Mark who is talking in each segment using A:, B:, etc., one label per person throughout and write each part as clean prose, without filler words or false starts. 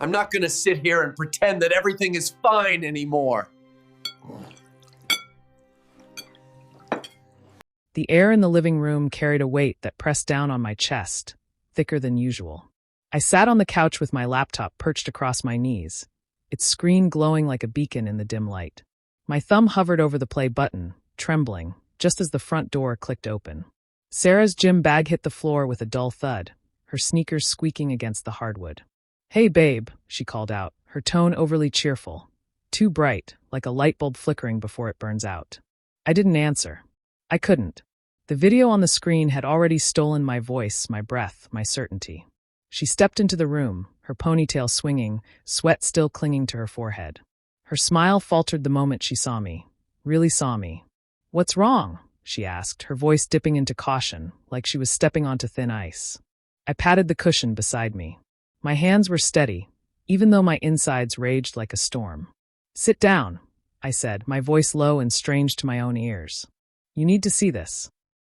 A: I'm not gonna sit here and pretend that everything is fine anymore.
B: The air in the living room carried a weight that pressed down on my chest, thicker than usual. I sat on the couch with my laptop perched across my knees, its screen glowing like a beacon in the dim light. My thumb hovered over the play button, trembling, just as the front door clicked open. Sarah's gym bag hit the floor with a dull thud, her sneakers squeaking against the hardwood. "Hey, babe," she called out, her tone overly cheerful, too bright, like a light bulb flickering before it burns out. I didn't answer. I couldn't. The video on the screen had already stolen my voice, my breath, my certainty. She stepped into the room, her ponytail swinging, sweat still clinging to her forehead. Her smile faltered the moment she saw me, really saw me. "What's wrong?" she asked, her voice dipping into caution, like she was stepping onto thin ice. I patted the cushion beside me. My hands were steady, even though my insides raged like a storm. "Sit down," I said, my voice low and strange to my own ears. "You need to see this."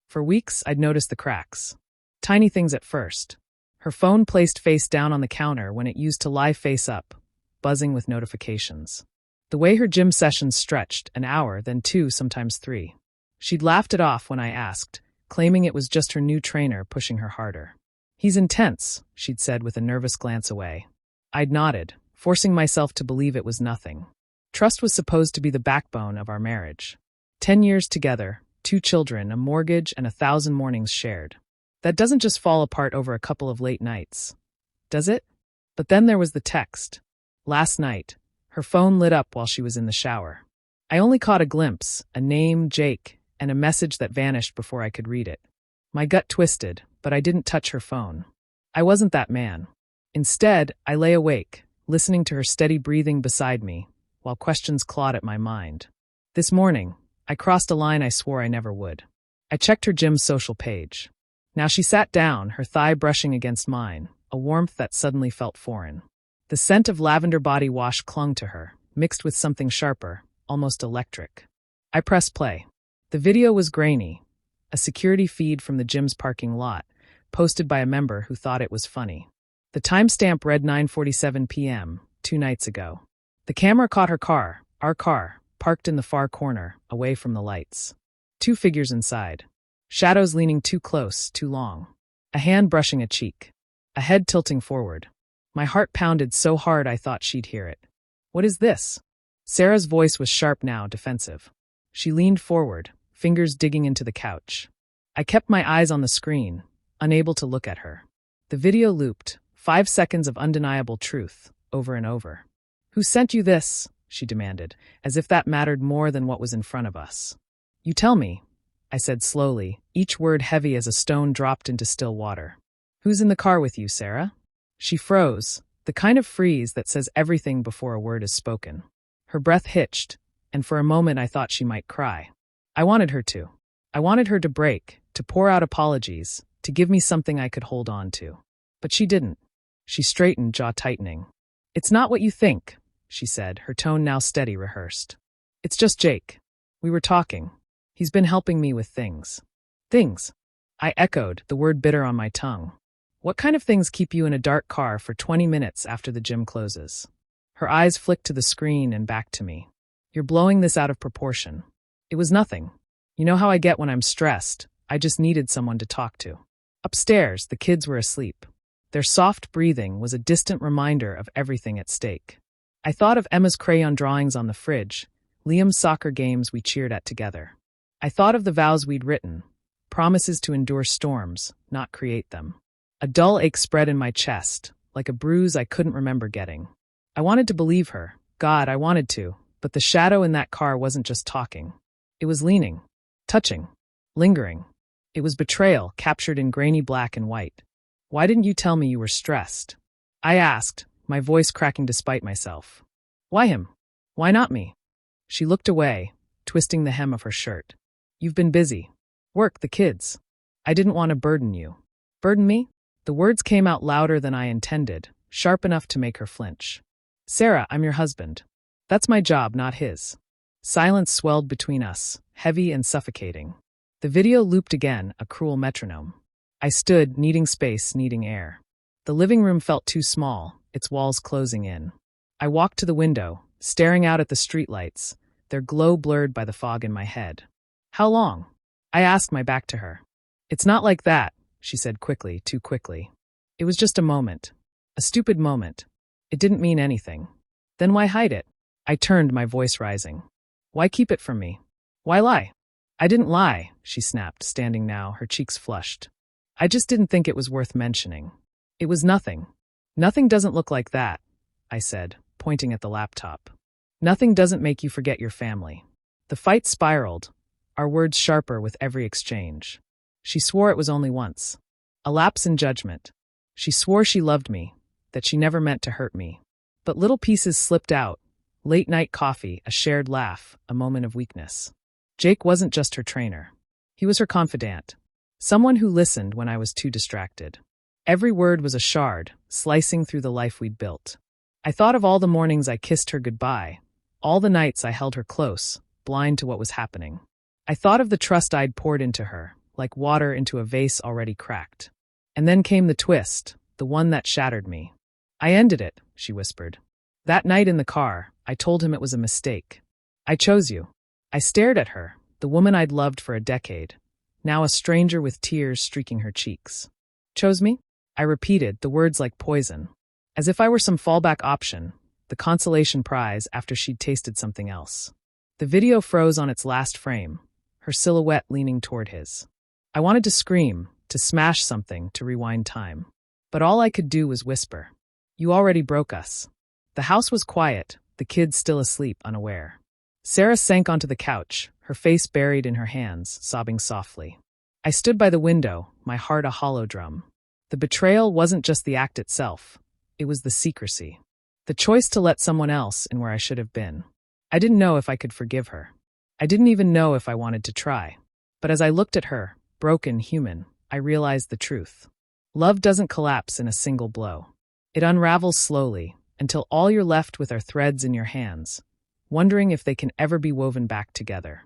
B: For weeks, I'd noticed the cracks. Tiny things at first. Her phone placed face down on the counter when it used to lie face up, buzzing with notifications. The way her gym sessions stretched, an hour, then 2, sometimes 3. She'd laughed it off when I asked, claiming it was just her new trainer pushing her harder. "He's intense," she'd said with a nervous glance away. I'd nodded, forcing myself to believe it was nothing. Trust was supposed to be the backbone of our marriage. 10 years together, 2 children, a mortgage, and 1,000 mornings shared. That doesn't just fall apart over a couple of late nights, does it? But then there was the text. Last night, her phone lit up while she was in the shower. I only caught a glimpse, a name, Jake, and a message that vanished before I could read it. My gut twisted, but I didn't touch her phone. I wasn't that man. Instead, I lay awake, listening to her steady breathing beside me, while questions clawed at my mind. This morning, I crossed a line I swore I never would. I checked her gym's social page. Now she sat down, her thigh brushing against mine, a warmth that suddenly felt foreign. The scent of lavender body wash clung to her, mixed with something sharper, almost electric. I pressed play. The video was grainy, a security feed from the gym's parking lot, posted by a member who thought it was funny. The timestamp read 9:47 p.m., 2 nights ago. The camera caught her car, our car, parked in the far corner, away from the lights. 2 figures inside. Shadows leaning too close, too long. A hand brushing a cheek. A head tilting forward. My heart pounded so hard I thought she'd hear it. "What is this?" Sarah's voice was sharp now, defensive. She leaned forward, fingers digging into the couch. I kept my eyes on the screen, unable to look at her. The video looped, 5 seconds of undeniable truth, over and over. "Who sent you this?" she demanded, as if that mattered more than what was in front of us. "You tell me," I said slowly, each word heavy as a stone dropped into still water. "Who's in the car with you, Sarah?" She froze, the kind of freeze that says everything before a word is spoken. Her breath hitched, and for a moment I thought she might cry. I wanted her to. I wanted her to break, to pour out apologies, to give me something I could hold on to. But she didn't. She straightened, jaw tightening. "It's not what you think," she said, her tone now steady, rehearsed. "It's just Jake. We were talking. He's been helping me with things." "Things?" I echoed, the word bitter on my tongue. "What kind of things keep you in a dark car for 20 minutes after the gym closes?" Her eyes flicked to the screen and back to me. "You're blowing this out of proportion." "It was nothing. You know how I get when I'm stressed. I just needed someone to talk to." Upstairs, the kids were asleep. Their soft breathing was a distant reminder of everything at stake. I thought of Emma's crayon drawings on the fridge, Liam's soccer games we cheered at together. I thought of the vows we'd written, promises to endure storms, not create them. A dull ache spread in my chest, like a bruise I couldn't remember getting. I wanted to believe her. God, I wanted to, but the shadow in that car wasn't just talking. It was leaning, touching, lingering. It was betrayal, captured in grainy black and white. "Why didn't you tell me you were stressed?" I asked, my voice cracking despite myself. "Why him? Why not me?" She looked away, twisting the hem of her shirt. "You've been busy. Work, the kids. I didn't want to burden you." "Burden me?" The words came out louder than I intended, sharp enough to make her flinch. "Sarah, I'm your husband. That's my job, not his." Silence swelled between us, heavy and suffocating. The video looped again, a cruel metronome. I stood, needing space, needing air. The living room felt too small, its walls closing in. I walked to the window, staring out at the streetlights, their glow blurred by the fog in my head. How long? I asked, my back to her. It's not like that, she said quickly, too quickly. It was just a moment. A stupid moment. It didn't mean anything. Then why hide it? I turned, my voice rising. Why keep it from me? Why lie? I didn't lie, she snapped, standing now, her cheeks flushed. I just didn't think it was worth mentioning. It was nothing. Nothing doesn't look like that, I said, pointing at the laptop. Nothing doesn't make you forget your family. The fight spiraled, our words sharper with every exchange. She swore it was only once. A lapse in judgment. She swore she loved me, that she never meant to hurt me. But little pieces slipped out. Late-night coffee, a shared laugh, a moment of weakness. Jake wasn't just her trainer. He was her confidant. Someone who listened when I was too distracted. Every word was a shard, slicing through the life we'd built. I thought of all the mornings I kissed her goodbye, all the nights I held her close, blind to what was happening. I thought of the trust I'd poured into her, like water into a vase already cracked. And then came the twist, the one that shattered me. I ended it, she whispered. That night in the car, I told him it was a mistake. I chose you. I stared at her, the woman I'd loved for a decade, now a stranger with tears streaking her cheeks. Chose me? I repeated, the words like poison. As if I were some fallback option, the consolation prize after she'd tasted something else. The video froze on its last frame, her silhouette leaning toward his. I wanted to scream, to smash something, to rewind time. But all I could do was whisper. You already broke us. The house was quiet, the kids still asleep, unaware. Sarah sank onto the couch, her face buried in her hands, sobbing softly. I stood by the window, my heart a hollow drum. The betrayal wasn't just the act itself. It was the secrecy. The choice to let someone else in where I should have been. I didn't know if I could forgive her. I didn't even know if I wanted to try. But as I looked at her, broken, human, I realized the truth. Love doesn't collapse in a single blow. It unravels slowly, until all you're left with are threads in your hands, wondering if they can ever be woven back together.